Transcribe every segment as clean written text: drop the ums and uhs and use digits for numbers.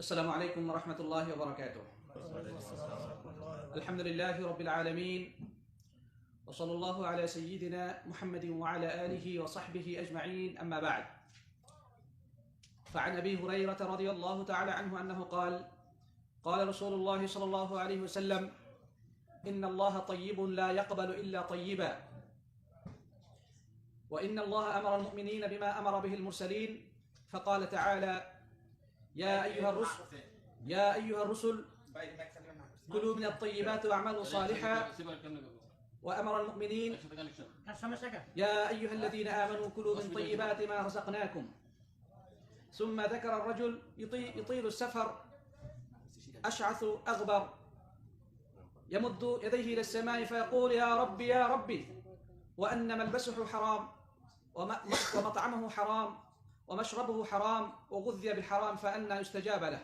السلام عليكم ورحمة الله وبركاته. الحمد لله رب العالمين، وصلى الله على سيدنا محمد وعلى آله وصحبه أجمعين، أما بعد. فعن أبي هريرة رضي الله تعالى عنه أنه قال: قال رسول الله صلى الله عليه وسلم: إن الله طيب لا يقبل إلا طيبا، وإن الله أمر المؤمنين بما أمر به المرسلين، فقال تعالى: يا أيها الرسل كلوا من الطيبات واعملوا صالحا، وأمر المؤمنين: يا أيها الذين آمنوا كلوا من طيبات ما رزقناكم. ثم ذكر الرجل يطيل السفر أشعث أغبر يمد يديه إلى السماء فيقول: يا ربي يا ربي، وأن ملبسه حرام ومطعمه حرام ومشربه حرام وغذي بالحرام فأنى يستجاب له.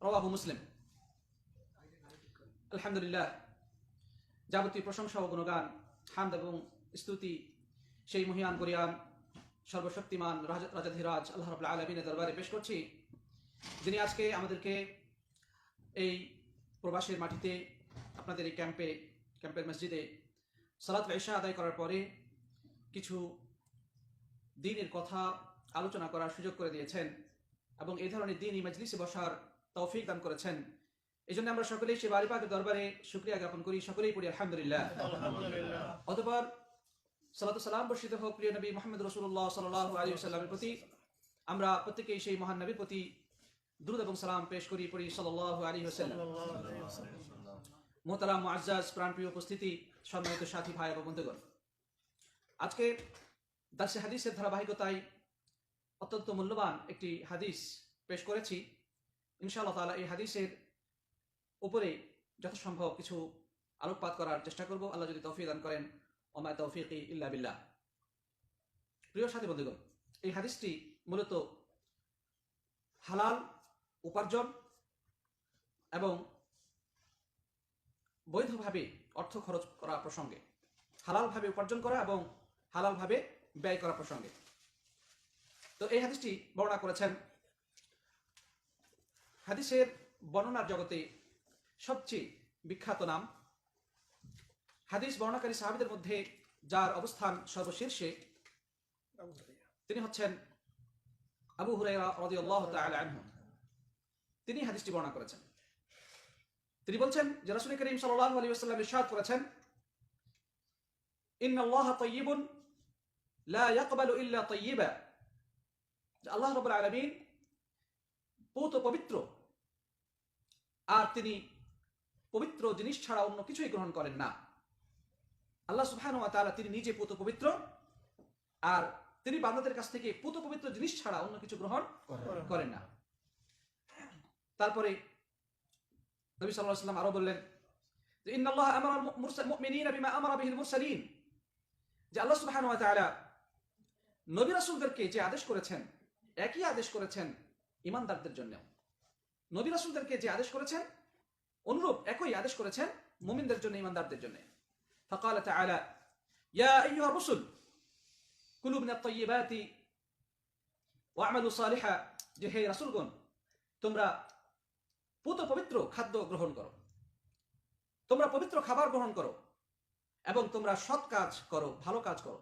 رواه মুসলিম। আলহামদুলিল্লাহ, যাবতীয় প্রশংসা ও গুণগান, হামদ এবং স্তুতি সেই মহিয়ান গরিয়ান সর্বশক্তিমান রাজাধিরাজ আল্লাহ রাব্বুল আলামিনের দরবারে পেশ করছি, যিনি আজকে আমাদেরকে এই প্রবাসের মাটিতে আপনাদের এই ক্যাম্পের মসজিদে সালাতুল ইশা আদায় করার পরে কিছু দ্বীনের কথা আলোচনা করার সুযোগ করে দিয়েছেন এবং এই ধরনের দ্বীনি মজলিসে বসার তৌফিক দান করেছেন। এই জন্য আমরা সকলেই সে বাড়ি পাকের দরবারে শুকরিয়া জ্ঞাপন করি, সকলেই পড়ি আলহামদুলিল্লাহ। অতঃপর সালাতু সালাম বর্ষিত হোক প্রিয় নবী মুহাম্মদ রাসূলুল্লাহ সাল্লাল্লাহু আলাইহি ওয়াসাল্লামের প্রতি। আমরা প্রত্যেকেই সেই মহান নবীর প্রতি দুরূদ এবং সালাম পেশ করি, পড়ি সাল্লাল্লাহু আলাইহি ওয়াসাল্লাম। মুহতারাম মুআজ্জাজ প্রাণপ্রিয় উপস্থিতি, সম্মানিত সাথী ভাই এবং বন্ধুগণ, আজকে দার্সে হাদিসের ধারাবাহিকতায় অত্যন্ত মূল্যবান একটি হাদিস পেশ করেছি। ইনশাআল্লাহ তাআলা এই হাদিসের উপরে যথাসম্ভব কিছু আলোকপাত করার চেষ্টা করব, আল্লাহ যদি তৌফিক দান করেন। ওমা তৌফিকি ইল্লা বিল্লাহ। প্রিয় সাথী বন্ধুগণ, এই হাদিসটি মূলত হালাল উপার্জন এবং বৈধভাবে অর্থ খরচ করা প্রসঙ্গে, হালালভাবে উপার্জন করা এবং হালালভাবে ব্যয় করা প্রসঙ্গে। তো এই হাদিসটি বর্ণনা করেছেন, হাদিসের বর্ণনার জগতে সবচেয়ে বিখ্যাত নাম, হাদিস বর্ণনাকারী সাহাবীদের মধ্যে যার অবস্থান সর্বশীর্ষে, তিনি হচ্ছেন আবু হুরায়রা রাদিয়াল্লাহু তাআলা আনহু। তিনি হাদিসটি বর্ণনা করেছেন। তিনি বলছেন যে রাসূল করিম সাল্লাল্লাহু আলাইহি ওয়াসাল্লাম ইরশাদ করেছেন: ইন্নাল্লাহা তাইয়্যিবুন লা ইয়াকবালু ইল্লা তাইয়্যিবা। আল্লাহ রাব্বুল আলামিন পূত পবিত্র, আর তিনি পবিত্র জিনিস ছাড়া অন্য কিছুই গ্রহণ করেন না। আল্লাহ সুবহানাহু ওয়া তাআলা তিনি নিজে পূত পবিত্র, আর তিনি বান্দাদের কাছ থেকে পূত পবিত্র জিনিস ছাড়া অন্য কিছু গ্রহণ করেন না। তারপরে নবী সাল্লাল্লাহু আলাইহি ওয়াসাল্লাম আরো বললেন যে ইন্নাল্লাহা আমারাল মুমিনিনা বিমা আমারা বিহিল মুরসালিন, যে আল্লাহ সুবহানাহু ওয়া তাআলা নবী রাসূলদেরকে যে আদেশ করেছেন, একই আদেশ করেছেন ঈমানদারদের জন্য। নবী রাসূলদেরকে যে আদেশ করেছেন অনুরূপ একই আদেশ করেছেন মুমিনদের জন্য, ঈমানদারদের জন্য। ফাকালা তাআলা: ইয়া আইয়ুহার রাসূল কুলু মিনাত তাইয়্যিবাতি ওয়া'মালু সালিহা, যে হে রাসূলগণ, তোমরা পূত পবিত্র খাদ্য গ্রহণ করো, তোমরা পবিত্র খাবার গ্রহণ করো এবং তোমরা সৎ কাজ করো, ভালো কাজ করো।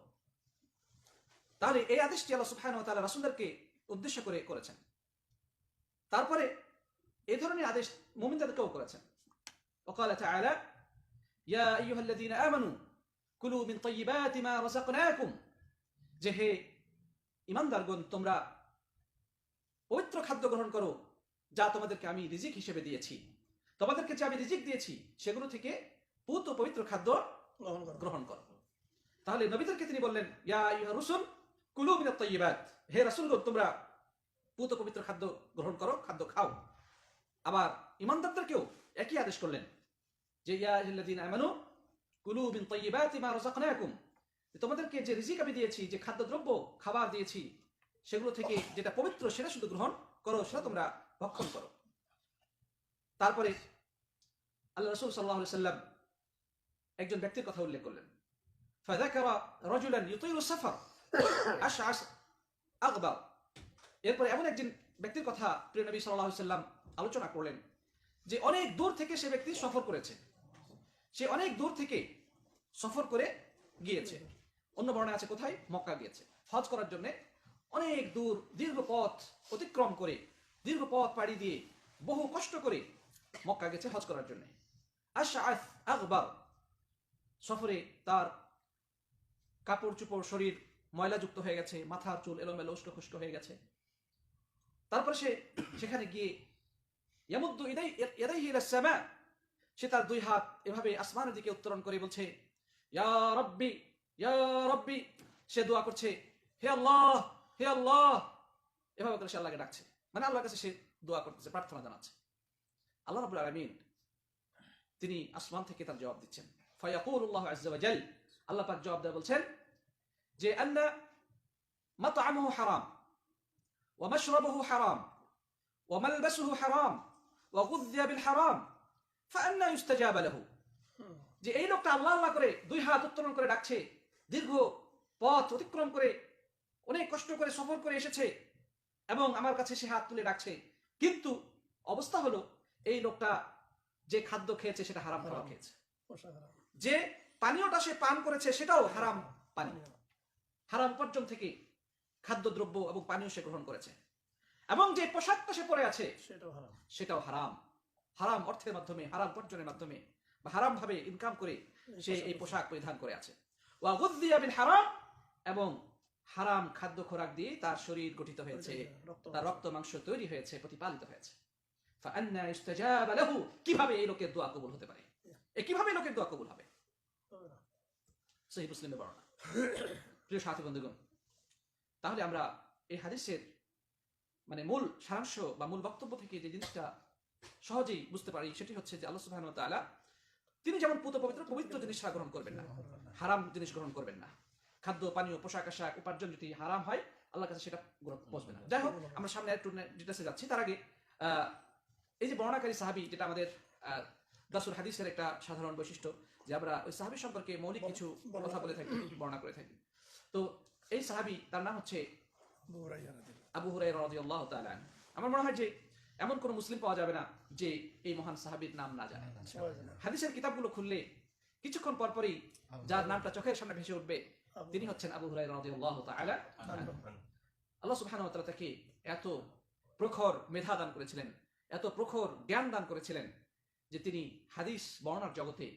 তাহলে এই আদেশটি আল্লাহ সুবহানাহু ওয়া তাআলা রাসূলদেরকে উদ্দেশ্য করে করেছেন। তারপরে এই ধরনের আদেশ মুমিনদেরকেও করেছেন। ওয়াকালা তাআলা: ইয়া আইয়ুহাল্লাযীনা আমানু কুলু মিন তাইয়্যিবাতি মা রাযাকনাকুম, যে হে ঈমানদারগণ, তোমরা পবিত্র খাদ্য গ্রহণ করো যা তোমাদেরকে আমি রিজিক হিসেবে দিয়েছি। তোমাদেরকে যে আমি রিজিক দিয়েছি সেগুলো থেকে পূত পবিত্র খাদ্য গ্রহণ করো। তাহলে নবীদেরকে তিনি বললেন ইয়া আইয়ুহার রাসূল কুলু মিনাত তাইয়্যিবাত, হে রাসূলগণ, তোমরা পূত পবিত্র খাদ্য গ্রহণ করো, খাদ্য খাও। আবার ঈমানদারদেরকেও একই আদেশ করলেন যে ইয়া আইয়ুহাল্লাযীনা আমানু কুলু মিন তাইয়্যিবাতি মা রাযাকনাকুম, তোমাদেরকে যে রিজিক আমি দিয়েছি, যে খাদ্যদ্রব্য খাবার দিয়েছি, সেগুলো থেকে যেটা পবিত্র সেটা শুধু গ্রহণ করো, সেটা তোমরা ভক্ষণ করো। তারপরে আল্লাহ রাসূল সাল্লাল্লাহু আলাইহি ওয়াসাল্লাম একজন ব্যক্তির কথা উল্লেখ করলেন। ফাযাকারা রাজুলান ইউতিলু সাফার আশআস আগবার। এরপরে এমন একজন ব্যক্তির কথা প্রিয় নবী সাল্লাল্লাহু আলাইহি সাল্লাম আলোচনা করলেন যে অনেক দূর থেকে সে ব্যক্তি সফর করেছে, সে অনেক দূর থেকে সফর করে গিয়েছে। অন্য বর্ণনা আছে কোথায়? মক্কা গিয়েছে হজ করার জন্য। অনেক দূর দীর্ঘ পথ অতিক্রম করে, দীর্ঘ পথ পাড়ি দিয়ে, বহু কষ্ট করে মক্কা গেছে হজ করার জন্য। আশআস আগবার, সফরে তার কাপড় চোপড় শরীর ময়লাযুক্ত হয়ে গেছে, মাথার চুল এলোমেলো উস্কো খুস্কো হয়ে গেছে। তারপর সে সেখানে গিয়ে ইয়ামুদ্দু ইয়াদাইহি ইলাস সামা, সে তার দুই হাত এভাবে আসমানের দিকে উত্তোলন করে বলছে ইয়া রাব্বি ইয়া রাব্বি, সে দোয়া করছে হে আল্লাহ হে আল্লাহ, এভাবে করে সে আল্লাহকে ডাকছে, মানে আল্লাহর কাছে সে দোয়া করতেছে, প্রার্থনা জানাচ্ছে। আল্লাহ রাব্বুল আলামিন তিনি আসমান থেকে তার জবাব দিচ্ছেন। ফায়াকুলুল্লাহু আযজা ওয়া জাল, আল্লাহ পাক জবাব দেয় বলছেন যে আন্না মাতআমুহু হারাম ওয়া মাশরাবুহু হারাম ওয়া মালবাসুহু হারাম ওয়া গুযযিয়া বিল হারাম ফাআন্না ইউস্তাজাবা লাহু, যে এই লোকটা আল্লাহ আল্লাহ করে দুই হাত উত্তোলন করে ডাকছে, দীর্ঘ পথ অতিক্রম করে অনেক কষ্ট করে সফর করে এসেছে এবং আমার কাছে সে হাত তুলে ডাকছে, কিন্তু অবস্থা হলো এই লোকটা যে খাদ্য খেয়েছে সেটা হারাম খাবার খেয়েছে, যে পানীয়টা সে পান করেছে সেটাও হারাম পানীয়, হারাম উপার্জন থেকে খাদ্যদ্রব্য এবং পানীয় সে গ্রহণ করেছে, এবং যে পোশাকটা সে পরে আছে সেটাও হারাম, হারাম অর্থের মাধ্যমে, হারাম উপার্জনের মাধ্যমে বা হারাম ভাবে ইনকাম করে সে এই পোশাক পরিধান করে আছে। ওয়া গুযযিয়া বিল হারাম, এবং হারাম খাদ্য খোরাক দিয়ে তার শরীর গঠিত হয়েছে, তার রক্ত মাংস তৈরি হয়েছে, প্রতিপালিত হয়েছে। ফাআন্না ইউস্তাজাবা লাহু, কিভাবে এই লোকের দোয়া কবুল হতে পারে? কিভাবে লোকের দোয়া কবুল হবে? সহিহ মুসলিমের বর্ণনা। প্রিয় সাথী বন্ধুগণ, তাহলে আমরা এই হাদিসের মানে মূল সারাংশ বা মূল বক্তব্য থেকে যে জিনিসটা সহজেই বুঝতে পারি সেটি হচ্ছে যে আল্লাহ সুবহানাহু ওয়া তাআলা তিনি যেমন পবিত্র জিনিস গ্রহণ করবেন না, হারাম জিনিস গ্রহণ করবেন না। খাদ্য পানীয় পোশাক আশাক উপার্জন যদি হারাম হয় আল্লাহর কাছে সেটা পৌঁছবে না। যাই হোক, আমরা সামনে একটু ডিটেলসে যাচ্ছি। তার আগে এই যে বর্ণনাকারী সাহাবী, যেটা আমাদের দাসুল হাদিসের একটা সাধারণ বৈশিষ্ট্য যে আমরা ওই সাহাবী সম্পর্কে মৌলিক কিছু কথা বলে থাকি, বর্ণনা করে থাকি। তো এই সাহাবী, তার নাম হচ্ছে আবু হুরায়রা রাদিয়াল্লাহু তাআলা। আমার মনে হয় যে এমন কোন মুসলিম পাওয়া যাবে না যে এই মহান সাহাবীর নাম না জানে। হাদিসের কিতাবগুলো খুললে কিছুক্ষণ পরপরই যার নামটা চোখের সামনে ভেসে উঠবে তিনি হচ্ছেন আবু হুরায়রা রাদিয়াল্লাহু তাআলা। আল্লাহ সুবহানাহু ওয়া তাআলা তাকে এত প্রখর মেধা দান করেছিলেন, এত প্রখর জ্ঞান দান করেছিলেন যে তিনি হাদিস বর্ণনার জগতে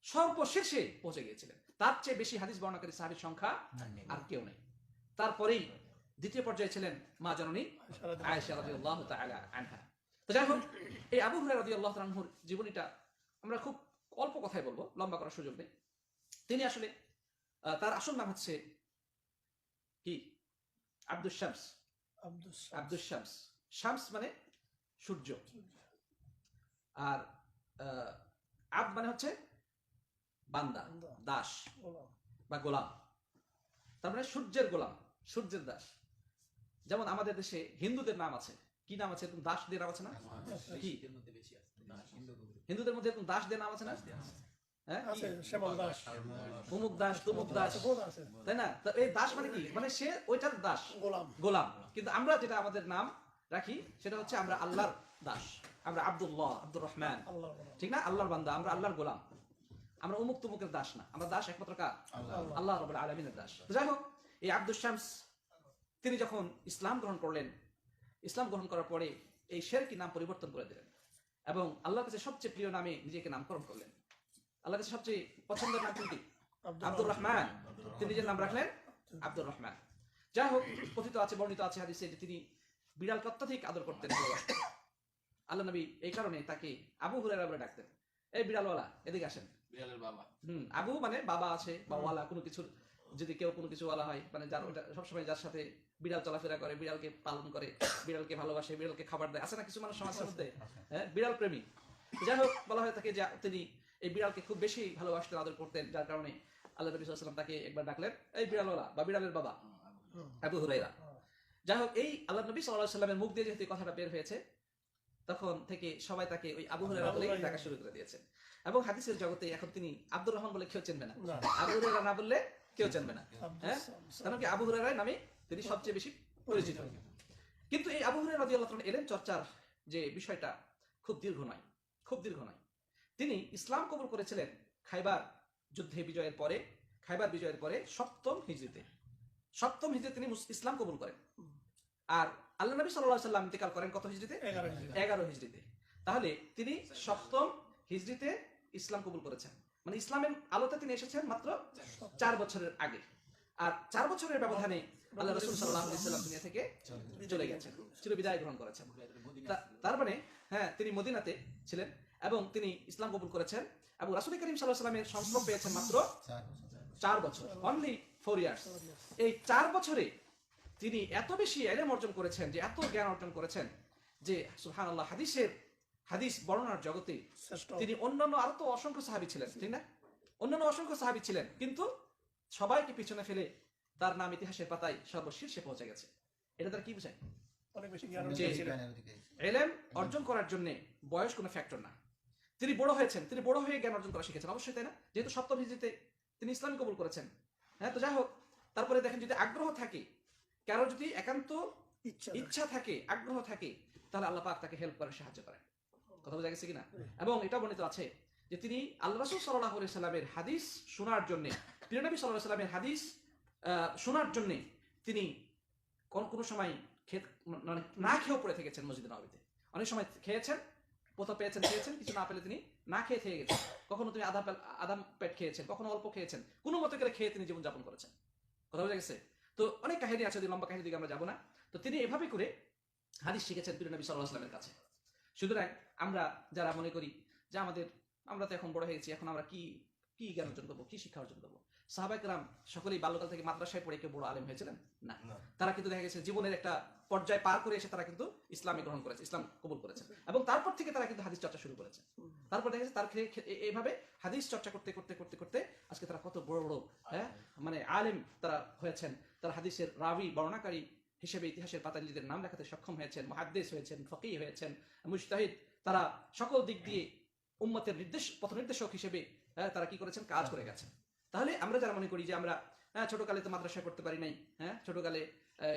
সর্বশেষে পৌঁছে গিয়েছিলেন। তার চেয়ে বেশি হাদিস বর্ণনাকারী সাহাবীর সংখ্যা আর কেউ নেই। তারপরেই দ্বিতীয় পর্যায়ে ছিলেন মা জননী আয়েশা রাদিয়াল্লাহু তাআলা আনহা। তো যাই হোক, এই আবু হুরায়রা রাদিয়াল্লাহু তাআলা আনহুর জীবনীটা আমরা খুব অল্প কথায় বলবো, লম্বা করার সুযোগ নেই। তিনি আসলে তার আসল নাম হচ্ছে কি? আব্দুস শামস। আব্দুস শামস, শামস মানে সূর্য, আর আব মানে হচ্ছে বান্দা, দাস বা গোলাম। তার মানে সূর্যের গোলাম, সূর্যের দাস। যেমন আমাদের দেশে হিন্দুদের নাম আছে, কি নাম আছে? দাসদের নাম আছে না? কি হিন্দুদের মধ্যে এরকম দাসদের নাম আছে না? অমুক দাস, তমুক দাস, তাই না? এই দাস মানে কি? মানে সে ওইটার দাস, গোলাম। কিন্তু আমরা যেটা আমাদের নাম রাখি সেটা হচ্ছে আমরা আল্লাহর দাস, আমরা আব্দুল্লাহ, আব্দুর রহমান, ঠিক না? আল্লাহর বান্দা, আমরা আল্লাহর গোলাম, আমরা অমুক তমুকের দাস না। আমরা দাস একমাত্র কার? আল্লাহ রাব্বুল আলামিনের দাস। যাই হোক, এই আব্দুস শামস তিনি যখন ইসলাম গ্রহণ করলেন, ইসলাম গ্রহণ করার পরে এই শিরকি নাম পরিবর্তন করে দিলেন এবং আল্লাহর কাছে সবচেয়ে প্রিয় নামে নিজেকে নামকরণ করলেন। আল্লাহর কাছে সবচেয়ে পছন্দের নাম কোনটি? আব্দুর রহমান। তিনি নিজের নাম রাখলেন আব্দুর রহমান। যাই হোক, কথিত আছে, বর্ণিত আছে হাদিসে যে তিনি বিড়ালকে অত্যধিক আদর করতেন। আল্লাহ নবী এই কারণে তাকে আবু হুরায়রা বলে ডাকতেন। এই বিড়ালওয়ালা, এদিকে আসেন। বিড়ালের বাবা। আবু মানে বাবা আছে বা ওয়ালা, কোনো কিছু যদি কেউ কোনো কিছু ওয়ালা হয়, মানে যার ওটা সবসময় যার সাথে বিড়াল চলাফেরা করে, বিড়ালকে পালন করে, বিড়ালকে ভালোবাসে, বিড়ালকে খাবার দেয়, আছে না কিছু মানুষ সমাজের মধ্যে? হ্যাঁ, বিড়াল প্রেমী। যাই হোক, বলা হয় তাকে যে তিনি এই বিড়ালকে খুব বেশি ভালোবাসতেন, আদর করতেন, যার কারণে আল্লাহ নবী সাল্লাল্লাহু আলাইহি ওয়াসাল্লাম তাকে একবার ডাকলেন এই বিড়ালওয়ালা বা বিড়ালের বাবা, আবু হুরায়রা। যাই হোক, এই আল্লাহ নবী সাল্লাল্লাহু আলাইহি ওয়াসাল্লামের মুখ দিয়ে যেহেতু কথাটা বের হয়েছে, তখন থেকে সবাই তাকে ওই আবু হুরায়রা বলেই ডাকা শুরু করে দিয়েছে। এবং হাদিসের জগতে এখন তিনি আব্দুর রহমান বলে কেউ চিনবে না, আবু হুরায়রা না বললে কেউ চিনবে না। হ্যাঁ, কারণ কি আবু হুরায়রা নামে তিনি সবচেয়ে বেশি পরিচিত। কিন্তু এই আবু হুরায়রা রাদিয়াল্লাহু তাআলা এলেম চর্চার যে বিষয়টা খুব দীর্ঘ নয়। তিনি ইসলাম কবুল করেছিলেন খাইবার বিজয়ের পরে সপ্তম হিজরিতে তিনি ইসলাম কবুল করেন। আর আল্লাহ নবী সাল্লাল্লাহু আলাইহি ওয়াসাল্লাম ইন্তেকাল করেন কত হিজরিতে? 11 হিজরিতে। তাহলে তিনি সপ্তম হিজরিতে ইসলাম কবুল করেছেন, মানে ইসলামের আলোতে তিনি এসেছেন মাত্র 4 বছরের আগে। আর 4 বছরের ব্যবধানে আল্লাহ রাসূল সাল্লাল্লাহু আলাইহি ওয়াসাল্লাম দুনিয়া থেকে চলে গেছেন, চিরবিদায় গ্রহণ করেছেন। তার মানে তিনি মদিনাতে ছিলেন এবং তিনি ইসলাম কবুল করেছেন এবং রাসূল করিম সাল্লাল্লাহু আলাইহি ওয়াসাল্লামের সংস্পর্শ পেয়েছেন মাত্র 4 বছর, অনলি 4 ইয়ার্স। এই 4 বছরে তিনি এত বেশি ইলম অর্জন করেছেন, যে এত জ্ঞান অর্জন করেছেন যে সুবহানাল্লাহ, হাদিস বর্ণনার জগতে তিনি অন্যান্য আরো তো অসংখ্য সাহাবী ছিলেন, ঠিক না? অন্যান্য অসংখ্য সাহাবী ছিলেন, কিন্তু সবাইকে পিছনে ফেলে তার নাম ইতিহাসের পাতায় সর্বশীর্ষে পৌঁছে গেছে। এটা তার কি বোঝায়? অনেক বেশি জ্ঞান ইলম অর্জন করার জন্য বয়স কোনো ফ্যাক্টর না। তিনি বড় হয়ে জ্ঞান অর্জন করা শিখেছেন, অবশ্যই, তাই না? যেহেতু সপ্তম হিজরিতে তিনি ইসলাম কবুল করেছেন। তো যাই হোক, তারপরে দেখেন, যদি আগ্রহ থাকে, কারো যদি একান্ত ইচ্ছা থাকে, আগ্রহ থাকে, তাহলে আল্লাহ পাক তাকে হেল্প করে, সাহায্য করেন। কথা বোঝা গেছে কিনা? এবং এটা বর্ণিত আছে যে তিনি আল্লাহ রাসূল সাল্লাল্লাহু আলাইহি সাল্লামের হাদিস শোনার জন্য, প্রিয় নবী সাল্লাল্লাহু আলাইহি সাল্লামের হাদিস শোনার জন্য তিনি কোনো সময় মানে না খেয়েও পড়ে থেকেছেন মসজিদে নববীতে। অনেক সময় খেয়েছেন, কোথাও পেয়েছেন, কিছু না পেলে তিনি না খেয়ে থেকে গেছেন। কখনো তিনি আধা পেট খেয়েছেন, কখনো অল্প খেয়েছেন, কোনো মতো করে খেয়ে তিনি জীবনযাপন করেছেন। কথা বোঝা গেছে? তো অনেক কাহিনী আছে, লম্বা কাহিনী দিকে আমরা যাবো না। তো তিনি এভাবে করে হাদিস শিখেছেন প্রিয় নবী সাল্লাল্লাহু আলাইহি ওয়াসাল্লামের কাছে। সুতরাং আমরা যারা মনে করি যে আমরা তো এখন বড় হয়ে গেছি, এখন আমরা কি জ্ঞান অর্জন করবো, কি শিক্ষা অর্জন করবো? সাহাবায়ে কেরাম সকলেই বাল্যকাল থেকে মাদ্রাসায় পড়ে কেউ বড় আলেম হয়েছিলেন না। তারা কিন্তু দেখা গেছে জীবনের একটা পর্যায় পার করে এসে তারা কিন্তু ইসলামে গ্রহণ করেছে, ইসলাম কবুল করেছে, এবং তারপর থেকে তারা কিন্তু হাদিস চর্চা শুরু করেছে। তারপর দেখা গেছে এইভাবে হাদিস চর্চা করতে আজকে তারা কত বড় বড় মানে আলেম তারা হয়েছেন। তারা হাদিসের রাবি, বর্ণনাকারী হিসেবে ইতিহাসের পাতায় নিজেদের নাম লেখাতে সক্ষম হয়েছেন, মুহাদ্দিস হয়েছেন, ফকিহ হয়েছেন, মুজতাহিদ। তারা সকল দিক দিয়ে উম্মতের পথ নির্দেশক হিসেবে তারা কি করেছেন, কাজ করে গেছেন। তাহলে আমরা যারা মনে করি যে আমরা ছোটকালে তো মাদ্রাসায় পড়তে পারি নাই, ছোটকালে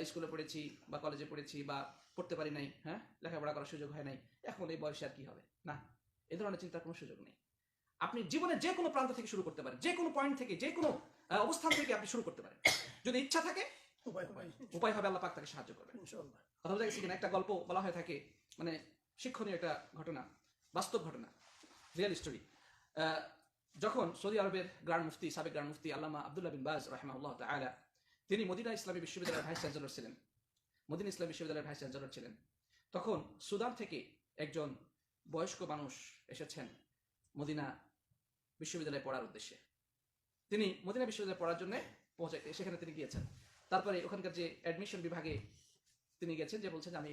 স্কুলে পড়েছি বা কলেজে পড়েছি বা পড়তে পারি নাই, লেখাপড়া করার সুযোগ হয় নাই, এখন এই বয়সে আর কি হবে, না, এই ধরনের চিন্তার কোনো সুযোগ নেই। আপনি জীবনের যে কোনো প্রান্ত থেকে শুরু করতে পারেন, যে কোনো পয়েন্ট থেকে, যে কোনো অবস্থান থেকে আপনি শুরু করতে পারেন। যদি ইচ্ছা থাকে, উপায় হবে, আল্লাহ পাক তাকে সাহায্য করবেন। কথা বোঝা গেছে কিনা? একটা গল্প বলা হয়ে থাকে, মানে শিক্ষণীয় একটা ঘটনা, বাস্তব ঘটনা, রিয়েল স্টোরি। যখন সৌদি আরবের সাবেক গ্র্যান্ড মুফতি আল্লামা আব্দুল্লাহ বিন বাজ রাহিমাহুল্লাহ তাআলা, তিনি মদিনা ইসলামী বিশ্ববিদ্যালয়ের ভাইস চ্যান্সেলর ছিলেন, তখন সুদান থেকে একজন বয়স্ক মানুষ এসেছেন মদিনা বিশ্ববিদ্যালয়ে পড়ার উদ্দেশ্যে। তিনি মদিনা বিশ্ববিদ্যালয়ে পড়ার জন্য সেখানে তিনি গিয়েছেন। তারপরে ওখানকার যে অ্যাডমিশন বিভাগে তিনি গেছেন, যে বলছেন যে আমি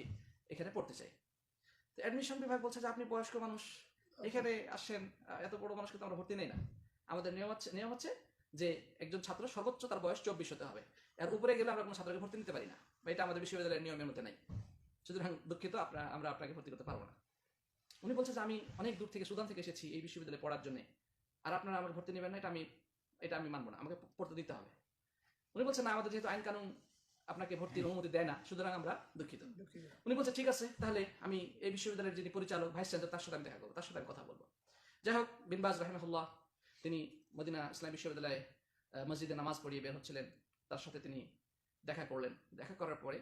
এখানে পড়তে চাই। তো অ্যাডমিশন বিভাগ বলছে যে আপনি বয়স্ক মানুষ, এখানে আসেন, এত বড় মানুষকে তো আমরা ভর্তি নেই না। আমাদের নিয়ম হচ্ছে যে একজন ছাত্র সর্বোচ্চ তার বয়স 24 হতে হবে, এর উপরে গেলে আমরা কোনো ছাত্রকে ভর্তি নিতে পারি না, বা এটা আমাদের বিশ্ববিদ্যালয়ের নিয়মের মধ্যে নাই। সুতরাং দুঃখিত, আমরা আপনাকে ভর্তি করতে পারবো না। উনি বলছে যে আমি অনেক দূর থেকে, সুদান থেকে এসেছি এই বিশ্ববিদ্যালয়ে পড়ার জন্য, আর আপনারা আমাকে ভর্তি নেবেন না, এটা আমি মানবো না, আমাকে পড়তে দিতে হবে। উনি বলছেন না, আমাদের যেহেতু আইন কানুন আপনাকে ভর্তির অনুমতি দেয় না, সুতরাং আমরা দুঃখিত। উনি বলছে ঠিক আছে, তাহলে আমি এই বিশ্ববিদ্যালয়ের যিনি পরিচালক, ভাইস চ্যান্সেলর, তার সাথে আমি দেখা করবো, তার সাথে আমি কথা বলবো। যাই হোক, বিন বাজ রাহিমাহুল্লাহ তিনি মদিনা ইসলামী বিশ্ববিদ্যালয়ে মসজিদে নামাজ পড়িয়ে বের হচ্ছিলেন, তার সাথে তিনি দেখা করলেন। দেখা করার পরে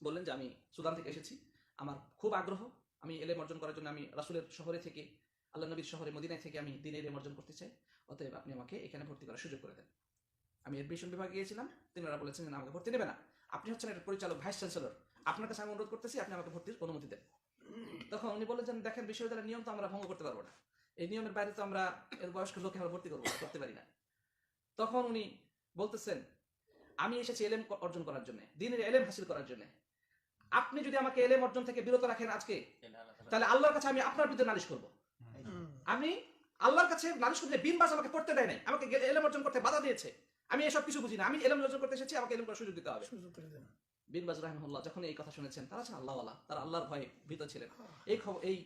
বললেন যে আমি সুদান থেকে এসেছি, আমার খুব আগ্রহ, আমি এলেম অর্জন করার জন্য আমি রাসূলের শহরে থেকে, আল্লাহ নবীর শহরে মদিনায় থেকে আমি দ্বীনের এলেম অর্জন করতে চাই, অতএব আপনি আমাকে এখানে ভর্তি করার সুযোগ করে দেন। আমি এডমিশন বিভাগে গিয়েছিলাম, তিনারা বলেছেন যে আমাকে ভর্তি নেবে না, আপনি হচ্ছেন একটা পরিচালক, ভাইস চ্যান্সেলর, আপনার কাছে আমি অনুরোধ করতেছি আপনি আমাকে ভর্তির অনুমতি দেন। তখন উনি বলেছেন, দেখেন বিশ্ববিদ্যালয়ের নিয়ম তো আমরা ভঙ্গ করতে পারবো না, এই নিয়মের বাইরে তো আমরা এর বয়স্ক লোককে আমরা ভর্তি করতে পারি না। তখন উনি বলতেছেন, আমি এসেছি এলেম অর্জন করার জন্য, দ্বীনের এলেম হাসিল করার জন্য, আপনি যদি আমাকে এলেম অর্জন থেকে বিরত রাখেন আজকে, তাহলে আল্লাহর কাছে আমি আপনার বিরুদ্ধে নালিশ করব। আমি আল্লাহর কাছে নালিশ করলে বিন বাজ আমাকে পড়তে দেয় নাই, আমাকে এলেম অর্জন করতে বাধা দিয়েছে, আমি এসব কিছু বুঝি না, আমি এলেম অর্জন করতে এসেছি, আমাকে এলেম করার সুযোগ দিতে হবে। বিন বাজ রাহিমাহুল্লাহ যখন এই কথা শুনেছেন, তারা ছিলেন আল্লাহওয়ালা, তারা আল্লাহর ভয়ে ভীত ছিলেন। এই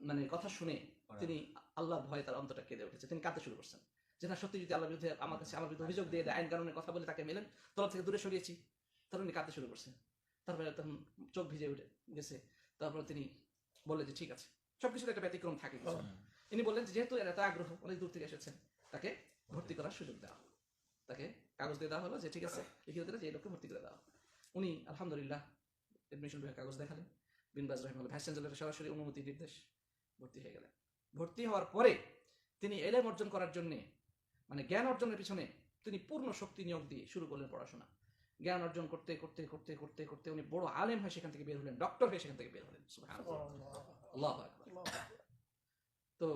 মানে কথা শুনে তিনি আল্লাহর ভয়ে তার অন্তরটা কেঁদে উঠেছে, তিনি কাঁদতে শুরু করছেন যে না, সত্যি যদি আল্লাহর বিরুদ্ধে আমার বিরুদ্ধে অভিযোগ দিয়ে দেয়, আইন কানুনের কথা বলে তাকে মেলেন তরফ থেকে দূরে সরিয়েছি, তখন উনি কাঁদতে শুরু করছেন। তারপরে তখন চোখ ভিজে উঠে গেছে। তারপর তিনি বললেন যে ঠিক আছে, সবকিছুর একটা ব্যতিক্রম থাকে কিছু। ইনি বললেন যে যেহেতু এর এত আগ্রহ, অনেক দূর থেকে এসেছেন, তাকে ভর্তি করার সুযোগ দেওয়া হলো। তাকে কাগজ দিয়ে দেওয়া হলো যে ঠিক আছে, লিখিত দিলে যে এই লোককে ভর্তি করে দেওয়া। উনি আলহামদুলিল্লাহ এডমিশন বিভাগে কাগজ দেখালেন, বিন বাজ রহিমাহুল্লাহ ভাইস চ্যান্সেলরের সরাসরি অনুমতি নির্দেশ ভর্তি হয়ে গেলেন। ভর্তি হওয়ার পরে তিনি এলেম অর্জন করার জন্য, মানে জ্ঞান অর্জনের পিছনে তিনি পূর্ণ শক্তি নিয়োগ দিয়ে শুরু করলেন পড়াশোনা। জ্ঞান অর্জন করতে করতে করতে করতে করতে উনি বড় আলেম হয়ে সেখান থেকে বের হলেন, ডক্টর হয়ে সেখান থেকে বের হলেন। সুবহানাল্লাহ, আল্লাহু আকবার। তো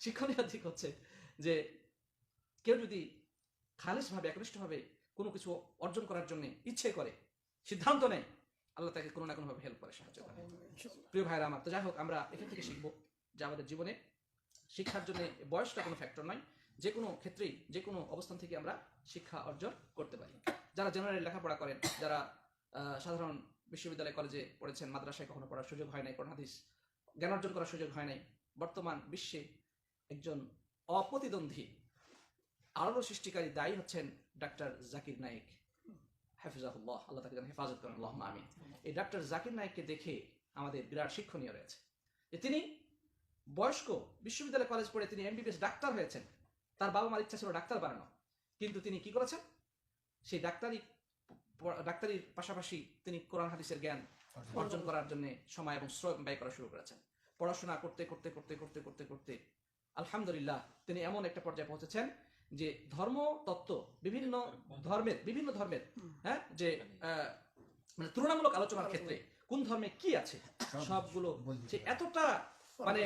শিক্ষণীয় দিক হচ্ছে যে কেউ যদি খালিসভাবে একনিষ্ঠভাবে কোনো কিছু অর্জন করার জন্য ইচ্ছে করে, সিদ্ধান্ত নেয়, আল্লাহ তাকে কোনো না কোনোভাবে হেল্প করে, সাহায্য করে। প্রিয় ভাইরা আমার, তো যাই হোক, আমরা এখান থেকে শিখবো যে আমাদের জীবনে শিক্ষার জন্য বয়সটা কোনো ফ্যাক্টর নয়। যে কোনো ক্ষেত্রেই, যে কোনো অবস্থান থেকে আমরা শিক্ষা অর্জন করতে পারি। যারা জেনারেল লেখাপড়া করেন, যারা সাধারণ বিশ্ববিদ্যালয় কলেজে পড়েছেন, মাদ্রাসায় কখনো পড়ার সুযোগ হয় নাই, কোরআন হাদিস জ্ঞান অর্জন করার সুযোগ হয় নাই, বর্তমান বিশ্বে একজন অপ্রতিদ্বন্দ্বী আলোর সৃষ্টিকারী দায়ী হচ্ছেন ডাক্তার জাকির নায়েক, হাফিজাহুল্লাহ, আল্লাহ তাকে যেন হেফাজত করেন, আল্লাহুম্মা আমিন। এই ডাক্তার জাকির নায়েককে দেখে আমাদের বিরাট শিক্ষণীয় রয়েছে যে তিনি বয়স্ক, বিশ্ববিদ্যালয় কলেজ পড়ে তিনি এমবিবিএস ডাক্তার হয়েছেন। তার বাবা মার ইচ্ছা ছিল ডাক্তার বানানো, কিন্তু তিনি কি করেছেন, সেই ডাক্তারির পাশাপাশি তিনি কোরআন হাদিসের জ্ঞান অর্জন করার জন্য সময় এবং শ্রম ব্যয় করা শুরু করেছেন। পড়াশোনা করতে করতে করতে করতে করতে করতে আলহামদুলিল্লাহ তিনি এমন একটা পর্যায়ে পৌঁছেছেন যে ধর্ম তত্ত্ব, বিভিন্ন ধর্মের হ্যাঁ, যে মানে তুলনামূলক আলোচনার ক্ষেত্রে কোন ধর্মে কি আছে সবগুলো যে এতটা মানে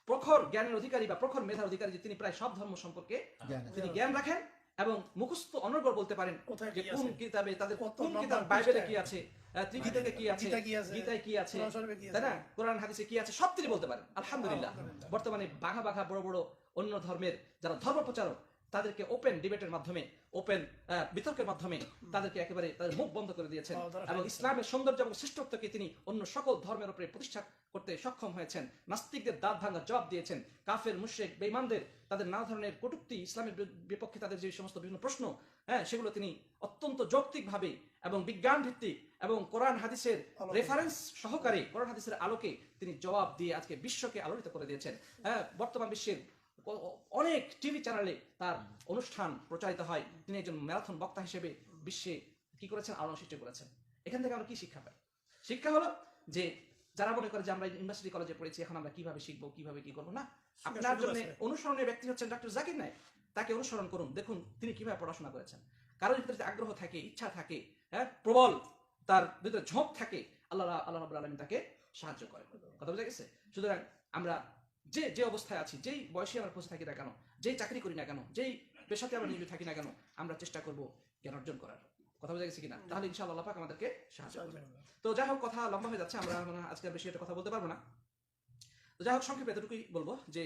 প্রখর জ্ঞানের অধিকারী বা প্রখর মেধার অধিকারী যে তিনি প্রায় সব ধর্ম সম্পর্কে তিনি জ্ঞান রাখেন এবং মুখস্থ অনর্গল বলতে পারেন যে কোন কিতাবে তাদের, কোন কিতাব বাইবেলে কি আছে, ত্রিপিটকে কি আছে, গীতায় কি আছে, তাই না, কোরআন হাদিসে কি আছে, সব তিনি বলতে পারেন আলহামদুলিল্লাহ। বর্তমানে বাঘা বাঘা বড় বড় অন্য ধর্মের যারা ধর্ম প্রচারক, তাদেরকে ওপেন ডিবেটের মাধ্যমে, ওপেন বিতর্কের মাধ্যমে তাদেরকে একেবারে তাদের মুখ বন্ধ করে দিয়েছেন এবং ইসলামের সৌন্দর্য এবং শ্রেষ্ঠত্বকে তিনি অন্য সকল ধর্মের উপরে প্রতিষ্ঠা করতে সক্ষম হয়েছেন। নাস্তিকদের দাঁত ভাঙার জবাব দিয়েছেন, কাফের মুশরিক বেঈমানদের তাদের নানা ধরনের কটূক্তি, ইসলামের বিপক্ষে তাদের যে সমস্ত বিভিন্ন প্রশ্ন, হ্যাঁ, সেগুলো তিনি অত্যন্ত যৌক্তিকভাবে এবং বিজ্ঞান ভিত্তিক এবং কোরআন হাদিসের রেফারেন্স সহকারে, কোরআন হাদিসের আলোকে তিনি জবাব দিয়ে আজকে বিশ্বকে আলোড়িত করে দিয়েছেন। হ্যাঁ, বর্তমান বিশ্বের অনেক টিভি চ্যানেলে তার অনুষ্ঠান প্রচারিত হয়। তিনি একজন ম্যারাথন বক্তা হিসেবে বিশ্বে কি করেছেন, আলোড়ন সৃষ্টি করেছেন। এখান থেকে আমরা কি শিক্ষা পাই? শিক্ষা হলো যে যারা মনে করে যে আমরা ইউনিভার্সিটি কলেজে পড়েছি, এখন আমরা কিভাবে শিখবো, কিভাবে কি করবো, না, আপনার জন্য অনুসরণের ব্যক্তি হচ্ছেন ডাক্তার জাকির নায়েক। তাকে অনুসরণ করুন, দেখুন তিনি কিভাবে পড়াশোনা করেছেন। কারোর ভিতরে আগ্রহ থাকে, ইচ্ছা থাকে, হ্যাঁ, প্রবল তার ভিতরে ঝোঁক থাকে, আল্লাহ রাব্বুল আলামিন তাকে সাহায্য করেন। কথা বুঝা গেছে? সুতরাং আমরা যে অবস্থায় আছি, যেই বয়সে আমরা পৌঁছে থাকি না কেন, যেই চাকরি করি না কেন, যেই পেশাতে আমরা নিয়োজিত থাকি না কেন, আমরা চেষ্টা করব জ্ঞান অর্জন করার। কথা বোঝা গেছে কিনা? তাহলে ইনশাআল্লাহ আল্লাহ পাক আমাদেরকে সাহায্য করবেন। তো যাই হোক, কথা লম্বা হয়ে যাচ্ছে, আমরা আজকে বেশি একটা কথা বলতে পারবো না। তো যাই হোক, সংক্ষেপে এতটুকুই বলবো যে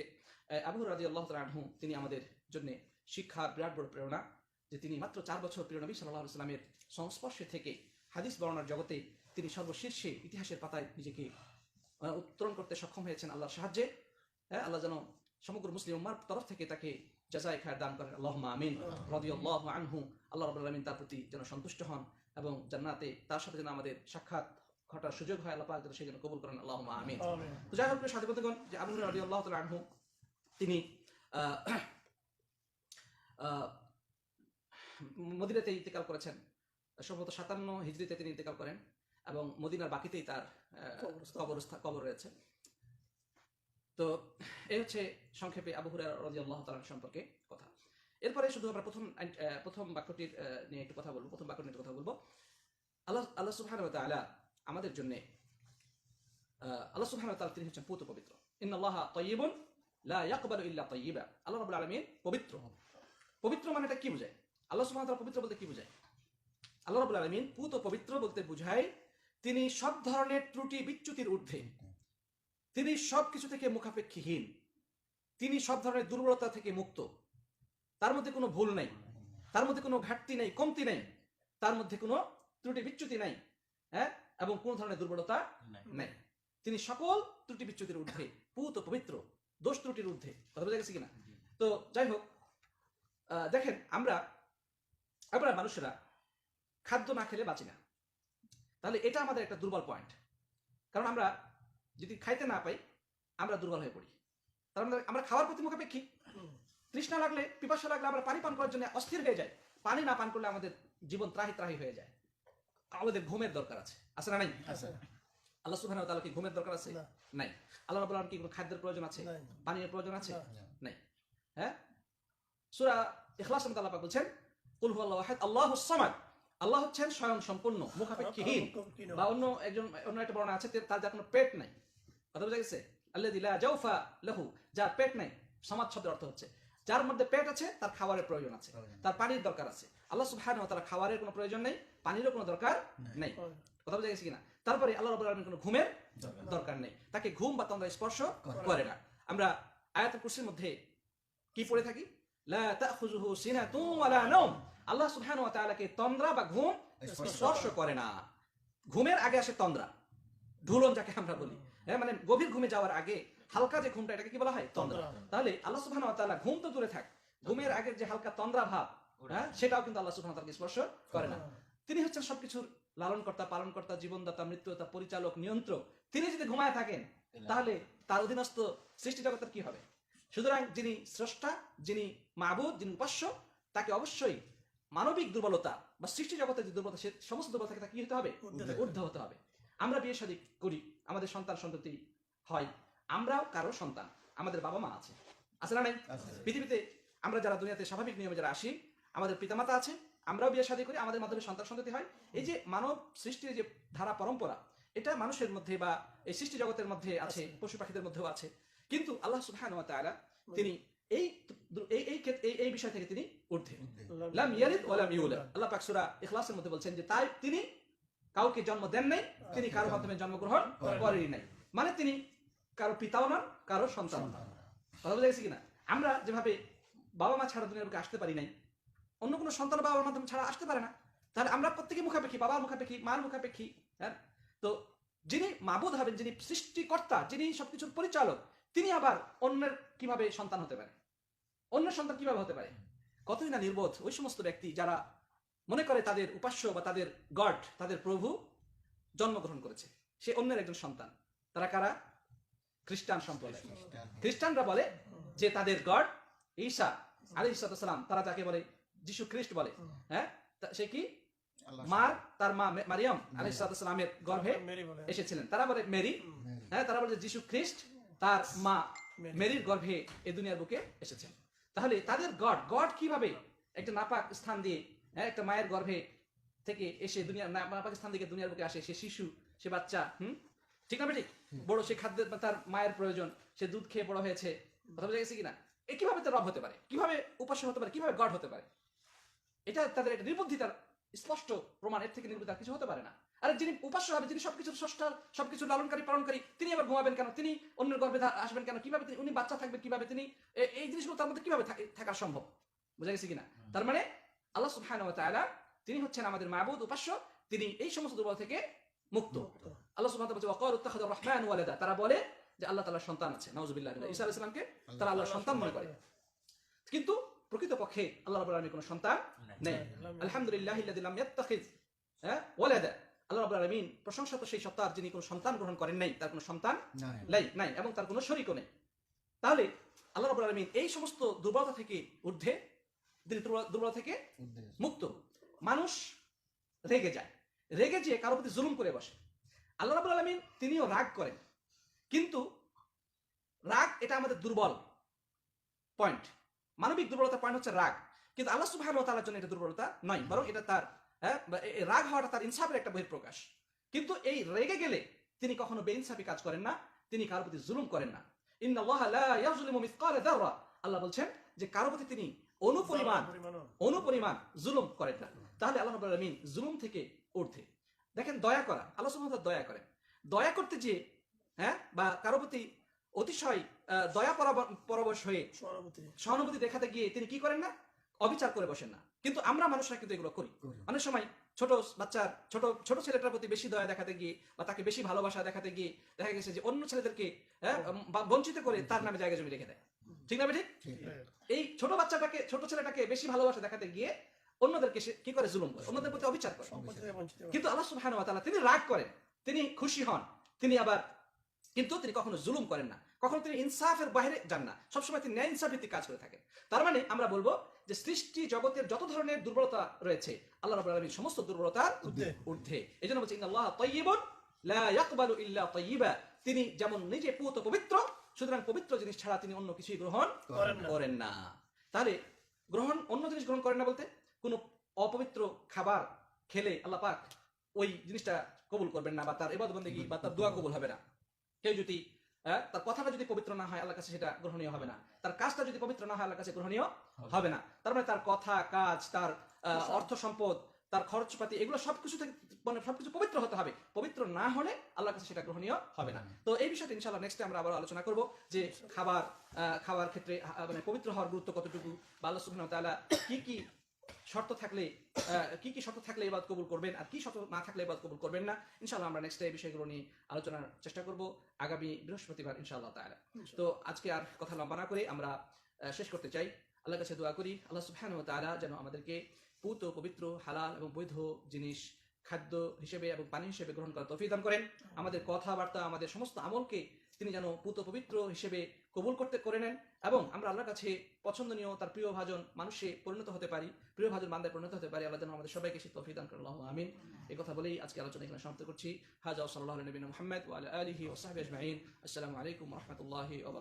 আবু হুরায়রা রাদিয়াল্লাহু তাআলা আনহু তিনি আমাদের জন্য শিক্ষার বিরাট বড় প্রেরণা, যে তিনি মাত্র 4 বছর প্রিয় নবী সাল্লাল্লাহু আলাইহি ওয়াসাল্লামের সংস্পর্শে থেকে হাদিস বর্ণনার জগতে তিনি সর্বশীর্ষে ইতিহাসের পাতায় নিজেকে উত্তরণ করতে সক্ষম হয়েছেন আল্লাহর সাহায্যে। হ্যাঁ, আল্লাহ যেন সমগ্র মুসলিম উম্মার তরফ থেকে তাকে জাযায়ে খায়র দান করেন, আল্লাহুম্মা আমিন। রাদিয়াল্লাহু আনহু, আল্লাহ রাব্বুল আলামিন তার প্রতি যেন সন্তুষ্ট হন এবং জান্নাতে তার সাথে যেন আমাদের সাক্ষাৎ ঘটার সুযোগ হয়, আল্লাহ পাক যেন সেজন্য কবুল করেন, আল্লাহুম্মা আমিন। তো যাই হোক, সাথী বন্ধুগণ, যে আবু হুরায়রা রাদিয়াল্লাহু তাআলা আনহু তিনি মদিনাতে ইন্তেকাল করেছেন, সম্ভবত 57 হিজরিতে তিনি ইন্তেকাল করেন এবং মদিনার বাকিতেই তার কবর রয়েছে। তো এই হচ্ছে সংক্ষেপে আবু হুরায়রা রাদিয়াল্লাহু তাআলা সম্পর্কে কথা। এরপরে শুধু আমরা প্রথম বাক্যটির নিয়ে একটু কথা বলবো, প্রথম বাক্য নিয়ে কথা বলবো। আল্লাহ সুবহানাহু ওয়া তাআলা আমাদের জন্য, আল্লাহ সুবহানাহু ওয়া তাআলা তিনি হচ্ছেন পূত পবিত্র। ইন্নাল্লাহা তাইয়্যিবুন লা ইয়াকবালু ইল্লা তাইয়্যিবা। আল্লাহ রাব্বুল আলামিন পবিত্র। পবিত্র মানে এটা কি বোঝায়? আল্লাহ সুবহানাহু ওয়া তাআলা পবিত্র বলতে কি বোঝায়? আল্লাহ রাব্বুল আলামিন পূত পবিত্র বলতে বোঝায় তিনি সব ধরনের ত্রুটি বিচ্যুতির ঊর্ধ্বে, তিনি সবকিছু থেকে মুখাপেক্ষীহীন, তিনি সব ধরনের দুর্বলতা থেকে মুক্ত, তার মধ্যে কোনো ভুল নাই, তার মধ্যে কোনো ঘাটতি নাই, কমতি নাই, তার মধ্যে কোনো ত্রুটি বিচ্যুতি নাই, হ্যাঁ, এবং কোন ধরনের দুর্বলতা নাই। তিনি সকল ত্রুটি বিচ্যুতির ঊর্ধ্বে, পূত পবিত্র, দোষ ত্রুটির ঊর্ধ্বে। কথা বোঝা গেছে কিনা? তো যাই হোক, দেখেন আমরা মানুষেরা খাদ্য না খেলে বাঁচি না। তাহলে এটা আমাদের একটা দুর্বল পয়েন্ট। কারণ আমরা যদি খাইতে না পাই আমরা দুর্বল হয়ে পড়ি। তার মানে আমরা খাওয়ার প্রতি মুখাপেক্ষী। তৃষ্ণা লাগলে, পিপাসা লাগলে আমরা পানি পান করার জন্য অস্থির হয়ে যাই। পানি না পান করলে আমাদের জীবন ত্রাহি ত্রাহি হয়ে যায়। আমাদের ঘুমের দরকার আছে না নাই? আল্লাহ সুবহানাহু ওয়া তাআলা কি ঘুমের দরকার আছে? নাই। আল্লাহ রাব্বুল আলামিন কি কোনো খাদ্যের প্রয়োজন আছে? পানির প্রয়োজন আছে? নাই। হ্যাঁ, সূরা ইখলাসের মধ্যে আল্লাহ পাক বলছেন কুল হুয়াল্লাহু আহাদ আল্লাহুস সামাদ। আল্লাহ হচ্ছেন স্বয়ং সম্পূর্ণ, মুখাপেক্ষীহীন। বা অন্য একটা বর্ণনা আছে তার যার কোনো পেট নাই। কথা বোঝা গেছে? আল্লাযী লা জাওফা লাহু, যার পেট নাই। সামাদ শব্দের অর্থ হচ্ছে যার মধ্যে পেট আছে তার খাবারের প্রয়োজন আছে, তার পানির দরকার আছে। আল্লাহ সুবহানাহু ওয়া তাআলা খাবারের কোনো প্রয়োজন নেই, পানিরও কোনো দরকার নেই। কথা বোঝা গেছে কিনা? তারপরে আল্লাহ রাব্বুল আলামিন কোনো ঘুমের দরকার নেই, তাকে ঘুম বা তন্দ্রা স্পর্শ করে না। আমরা আয়াতুল কুরসির মধ্যে কি পড়ে থাকি? লা তাখুযুহু সিনাতুন ওয়ালা নাওম। আল্লাহ সুবহানাহু ওয়া তাআলাকে তন্দ্রা বা ঘুম স্পর্শ করে না। ঘুমের আগে আসে তন্দ্রা, ঢুলন যাকে আমরা বলি। হ্যাঁ, মানে গভীর ঘুমে যাওয়ার আগে হালকা যে ঘুমটা, এটাকে কি বলা হয়? তন্দ্রা। তাহলে আল্লাহ সুবহানাহু ওয়া তাআলা ঘুম তো দূরে থাক, ঘুমের আগের যে হালকা তন্দ্রা ভাব, হ্যাঁ, সেটাও কিন্তু আল্লাহ সুবহানাহু ওয়া তাআলাকে স্পর্শ করে না। তিনি হচ্ছেন সবকিছুর লালনকর্তা, পালনকর্তা, জীবনদাতা, মৃত্যুদাতা, পরিচালক, নিয়ন্ত্রক। তিনি যদি ঘুমায় থাকেন তাহলে তার অধীনস্থ সৃষ্টি জগতের কি হবে? সুতরাং যিনি স্রষ্টা, যিনি মাবুদ, যিনি উপাস্য, তাকে অবশ্যই মানবিক দুর্বলতা বা সৃষ্টি জগতের যে দুর্বলতা, সে সমস্ত দুর্বলতা থেকে তাকে কি হতে হবে? ঊর্ধ্ব হতে হবে। আমরা বিয়ে শাদী করি, আমাদের সন্তান সন্ততি হয়, আমরাও কারো সন্তান, আমাদের বাবা মা আছে না নাই? পৃথিবীতে আমরা যারা দুনিয়াতে স্বাভাবিক নিয়মে যারা আসি, আমাদের পিতামাতা আছে, আমরাও বিয়ে শাদী করি, আমাদের মাধ্যমে সন্তান সন্ততি হয়। এই যে মানব সৃষ্টির যে ধারা পরম্পরা, এটা মানুষের মধ্যে বা এই সৃষ্টি জগতের মধ্যে আছে, পশু পাখিদের মধ্যেও আছে। কিন্তু আল্লাহ সুবহানাহু ওয়া তাআলা তিনি এই বিষয় থেকে তিনি ঊর্ধ্বে। লাম ইয়ালিদ ওয়া লাম ইউলাদ। আল্লাহ পাক সূরা ইখলাসের মধ্যে বলছেন যে তাই তিনি কাউকে জন্ম দেন নাই, তিনি কারো মাধ্যমে জন্মগ্রহণ করেনই নাই। মানে তিনি কারো পিতাও নন, কারো সন্তান নন। কথা বোঝা গেছে কিনা? আমরা যেভাবে বাবা মা ছাড়া দুনিয়ার বুকে আসতে পারি নাই, অন্য কোনো সন্তান বাবার মাধ্যমে ছাড়া আসতে পারে না। তাহলে আমরা প্রত্যেকে মুখাপেক্ষী, বাবার মুখাপেক্ষী, মার মুখাপেক্ষী। হ্যাঁ, তো যিনি মাবুদ হবেন, যিনি সৃষ্টিকর্তা, যিনি সবকিছুর পরিচালক, তিনি আবার অন্যের কিভাবে সন্তান হতে পারে? অন্য সন্তান কিভাবে হতে পারে? কতই না নির্বোধ ওই সমস্ত ব্যক্তি যারা মনে করে তাদের উপাস্য বা তাদের গড, তাদের প্রভু জন্মগ্রহণ করেছে, সে অন্যের একজন সন্তান। তারা কারা? খ্রিস্টান সম্প্রদায়। খ্রিস্টানরা বলে যে তাদের গড ঈসা আলাইহিস সালাম, তারা যাকে বলে যিশু খ্রিস্ট বলে। হ্যাঁ, সে কি তার মা মারিয়াম আলাইহিস সালামের গর্ভে এসেছিলেন। তারা বলে মেরি। হ্যাঁ, তারা বলে যিশু খ্রিস্ট তার মা মেরির গর্ভে এই দুনিয়ার বুকে এসেছেন। তাহলে তাদের গড কিভাবে একটা নাপাক স্থান দিয়ে, হ্যাঁ, একটা মায়ের গর্ভে থেকে এসে নাপাক স্থান থেকে দুনিয়ার বুকে আসে? সে শিশু, সে বাচ্চা, ঠিক না বেঠিক? বড়, সে খাদ্যের তার মায়ের প্রয়োজন, সে দুধ খেয়ে বড় হয়েছে। কথা বোঝা গেছে কিনা? এ কিভাবে তার রব হতে পারে? কিভাবে উপাস্য হতে পারে? কিভাবে গড হতে পারে? এটা তাদের একটা নির্বুদ্ধিতার স্পষ্ট প্রমাণ। এর থেকে নির্বুদ্ধ কিছু হতে পারে না। আরে যিনি উপাস্য হবে, যিনি সবকিছুর স্রষ্টা, সবকিছুর লালনকারী পালনকারী, তিনি আবার ঘুমাবেন কেন? তিনি অন্যের গর্ভে আসবেন কেন? কিভাবে উনি বাচ্চা থাকবেন কিভাবে? তিনি এই জিনিসগুলো তার মধ্যে কিভাবে থাকা সম্ভব? বুঝা গেছে কিনা? তার মানে আল্লাহ সুবহানাহু ওয়া তাআলা তিনি হচ্ছেন আমাদের মাবুদ, উপাস্য, তিনি এই সমস্ত দুর্বল থেকে মুক্ত। আল্লাহ সুবহানাহু ওয়া তাআলা বলছেন ওয়াকালু ইত্তাখাযার রাহমানু ওয়ালাদা। তারা বলে যে আল্লাহ তাআলার সন্তান আছে। নাউযুবিল্লাহ। ঈসা আলাইহিস সালামকে তারা আল্লাহর সন্তান মনে করে, কিন্তু প্রকৃতপক্ষে আল্লাহ রাব্বুল আলামিনের কোনো সন্তান নেই। আলহামদুলিল্লাহিল্লাযী লাম ইয়াত্তাখিয ওয়ালাদা। আল্লাহ রাব্বুল আলামিন প্রশংসা তো সেই সত্তার যিনি কোনো সন্তান গ্রহণ করেন নাই, তার কোনো সন্তান নাই এবং তার কোনো শরীকও নেই। তাহলে আল্লাহ রাব্বুল আলামিন এই সমস্ত দুর্বলতা থেকে ঊর্ধ্বে, দুর্বলতা থেকে মুক্ত। মানুষ রেগে যায়, রেগে যেয়ে কারো প্রতি জুলুম করে বসে। আল্লাহ রাব্বুল আলামিন তিনিও রাগ করেন, কিন্তু রাগ এটা আমাদের দুর্বল পয়েন্ট। মানবিক দুর্বলতার পয়েন্ট হচ্ছে রাগ, কিন্তু আল্লাহ সুবহানাহু ওয়া তাআলার জন্য এটা দুর্বলতা নয়, বরং এটা তার রাগ হওয়াটা তার ইনসাফের একটা বহিঃপ্রকাশ। কিন্তু এই রেগে গেলে তিনি কখনো বেইনসাফি কাজ করেন না, তিনি কারো প্রতি জুলুম করেন না। ইন্নাল্লাহা লা ইয়াযলিমু মিসকালা যাররা। আল্লাহ বলছেন যে কারো প্রতি তিনি অনুপরিমাণ জুলুম করেন না। তাহলে আল্লাহ রাব্বুল আলামিন জুলুম থেকে ঊর্ধ্বে। দেখেন, দয়া করা, আল্লাহ সুবহানাহু ওয়া তাআলা দয়া করেন। দয়া করতে যে, হ্যাঁ, বা কারো প্রতি অতিশয় দয়া পরবশ হয়ে সহানুভূতি দেখাতে গিয়ে তিনি কি করেন না? অবিচার করে বসেন না। কিন্তু আমরা মানুষরা কিন্তু এগুলো করি। অনেক সময় ছোট বাচ্চার, ছোট ছেলেটার প্রতি বেশি দয়া দেখাতে গিয়ে বা তাকে বেশি ভালোবাসা দেখাতে গিয়ে দেখা গেছে যে অন্য ছেলেদেরকে বঞ্চিত করে তার নামে জায়গা জমি রেখে দেয়। ঠিক না ঠিক? এই ছোট ছেলেটাকে বেশি ভালোবাসা দেখাতে গিয়ে অন্যদেরকে সে কি করে? জুলুম করে, অন্যদের প্রতি অবিচার করে। কিন্তু আল্লাহ সুবহানাহু ওয়া তাআলা তিনি রাগ করেন, তিনি খুশি হন, তিনি আবার কিন্তু তিনি কখনো জুলুম করেন না, কখনো তিনি ইনসাফের বাইরে যান না, সবসময় তিনি ন্যায় ইনসাফ ভিত্তিক কাজ করে থাকেন। তার মানে আমরা বলবো যে সৃষ্টি জগতের যত ধরনের দুর্বলতা রয়েছে আল্লাহ রাব্বুল আলামিন সমস্ত দুর্বলতার ঊর্ধ্বে। এজন্য বলছে ইন্নাল্লাহা তাইয়্যিবুন লা ইয়াকবালু ইল্লা তাইয়্যিবা, তিনি যেমন নিজে পুত পবিত্র, সুতরাং পবিত্র জিনিস ছাড়া তিনি অন্য কিছুই গ্রহণ করেন না। তাহলে অন্য জিনিস গ্রহণ করেন না বলতে কোনো অপবিত্র খাবার খেলে আল্লাহ পাক ওই জিনিসটা কবুল করবেন না, বা তার ইবাদত বন্দেগী বা তার দোয়া কবুল হবে না। কেউ যদি তার কথাটা যদি পবিত্র না হয় আল্লাহর কাছে সেটা গ্রহণীয় হবে না, তার কাজটা যদি পবিত্র না হয় আল্লাহর কাছে গ্রহণীয় হবে না। তার মানে তার কথা, কাজ, তার অর্থ সম্পদ, তার খরচপাতি, এগুলো সবকিছু থেকে মানে সবকিছু পবিত্র হতে হবে। পবিত্র না হলে আল্লাহর কাছে সেটা গ্রহণীয় হবে না। তো এই বিষয়টা ইনশাআল্লাহ নেক্সটে আমরা আবার আলোচনা করব যে খাবার ক্ষেত্রে মানে পবিত্র হওয়ার গুরুত্ব কতটুকু, বা আল্লাহ সুবহানাহু ওয়া তাআলা কি শর্ত থাকলে শর্ত থাকলে ইবাদত কবুল করবেন, আর কি শর্ত না থাকলে ইবাদত কবুল করবেন না। ইনশাআল্লাহ আমরা নেক্সট এই বিষয়গুলো নিয়ে আলোচনার চেষ্টা করব আগামী বৃহস্পতিবার ইনশাআল্লাহ তাআলা। তো আজকে আর কথা লম্বা না করে আমরা শেষ করতে চাই। আল্লাহর কাছে দোয়া করি আল্লাহ সুবহানাহু ওয়া তাআলা যেন আমাদেরকে পুত, পবিত্র, হালাল এবং বৈধ জিনিস খাদ্য হিসেবে এবং পানি হিসেবে গ্রহণ করার তৌফিক দান করেন। আমাদের কথাবার্তা, আমাদের সমস্ত আমলকে তিনি যেন পুত পবিত্র হিসেবে কবুল করে নেন, এবং আমরা আল্লাহর কাছে পছন্দনীয়, তার প্রিয় ভাজন মানুষে পরিণত হতে পারি, প্রিয় ভাজন বান্দায় পরিণত হতে পারি। আল্লাহ যেন আমাদের সবাইকে সে তৌফিক দান করেন, আল্লাহুম্মা আমিন। এই কথা বলেই আজকে আলোচনা এখানে সমাপ্ত করছি। হাজা সাল্লাল্লাহু আলা নবিয়িনা মুহাম্মদ ওয়া আলা আলিহি ওয়া সাহবিহি আজমাইন। আসসালামু আলাইকুম ওয়া রাহমাতুল্লাহি ওয়া বারাকাতুহু।